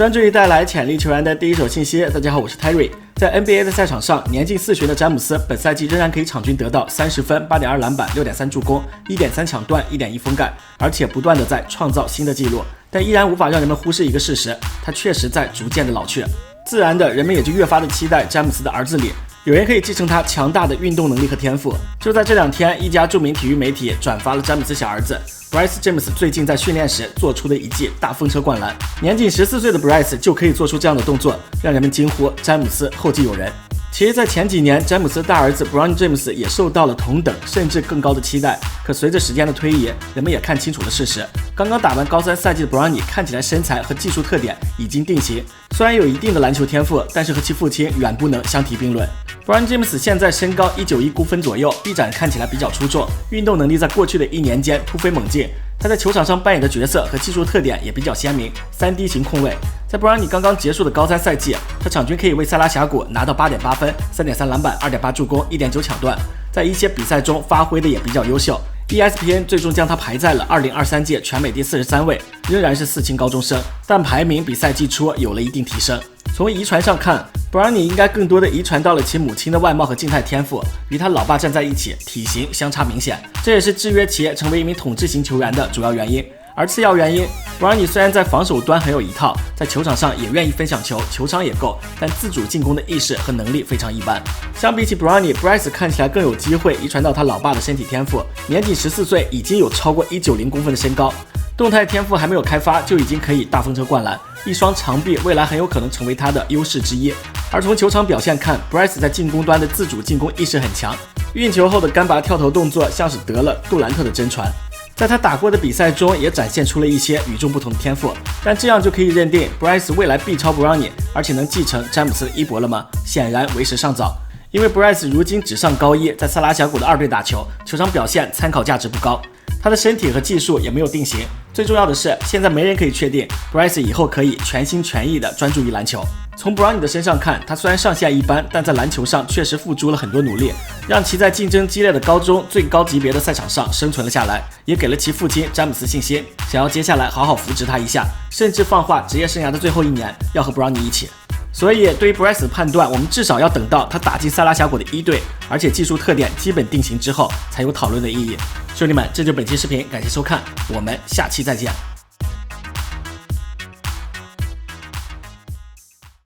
专注于带来潜力球员的第一手信息。大家好，我是 Terry。在 NBA 的赛场上，年近40的詹姆斯本赛季仍然可以场均得到30分、8.2篮板、6.3助攻、1.3抢断、1.1封盖，而且不断的在创造新的纪录，但依然无法让人们忽视一个事实，他确实在逐渐的老去。自然的，人们也就越发的期待詹姆斯的儿子里有人可以继承他强大的运动能力和天赋。就在这2天，一家著名体育媒体转发了詹姆斯小儿子Bryce James 最近在训练时做出的一记大风车灌篮，年仅14岁的 Bryce 就可以做出这样的动作，让人们惊呼詹姆斯后继有人。其实，在前几年，詹姆斯的大儿子 Bron James 也受到了同等甚至更高的期待。可随着时间的推移，人们也看清楚了事实，刚刚打完高3赛季的 Bronny 看起来身材和技术特点已经定型，虽然有一定的篮球天赋，但是和其父亲远不能相提并论。Bron James 现在身高191公分左右，臂展看起来比较出众，运动能力在过去的1年间突飞猛进。他在球场上扮演的角色和技术特点也比较鲜明，3D 型控卫。在布朗尼刚刚结束的高3赛季，他场均可以为塞拉峡谷拿到8.8分、3.3篮板、2.8助攻、1.9抢断，在一些比赛中发挥的也比较优秀。ESPN 最终将他排在了2023届全美第43位，仍然是4星高中生，但排名比赛季初有了一定提升。从遗传上看，布朗尼应该更多的遗传到了其母亲的外貌和静态天赋，与他老爸站在一起，体型相差明显，这也是制约其成为一名统治型球员的主要原因。而次要原因，布朗尼虽然在防守端很有一套，在球场上也愿意分享球，球商也够，但自主进攻的意识和能力非常一般。相比起布朗尼 ，Bryce 看起来更有机会遗传到他老爸的身体天赋，年仅14岁已经有超过190公分的身高，动态天赋还没有开发就已经可以大风车灌篮，一双长臂未来很有可能成为他的优势之一。而从球场表现看 ，Bryce 在进攻端的自主进攻意识很强，运球后的干拔跳投动作像是得了杜兰特的真传。在他打过的比赛中也展现出了一些与众不同的天赋，但这样就可以认定 Bryce 未来必超 Bronny， 而且能继承詹姆斯的衣钵了吗？显然为时尚早，因为 Bryce 如今只上高1，在塞拉峡谷的2队打球，球场表现参考价值不高，他的身体和技术也没有定型。最重要的是，现在没人可以确定 Bryce 以后可以全心全意地专注于篮球。从 Bronny 的身上看，他虽然上限一般，但在篮球上确实付出了很多努力，让其在竞争激烈的高中最高级别的赛场上生存了下来，也给了其父亲詹姆斯信心，想要接下来好好扶持他一下，甚至放话职业生涯的最后1年要和 Bronny 一起。所以对于 Bryce 的判断，我们至少要等到他打进塞拉峡谷的1队，而且技术特点基本定型之后，才有讨论的意义。兄弟们，这就是本期视频，感谢收看，我们下期再见。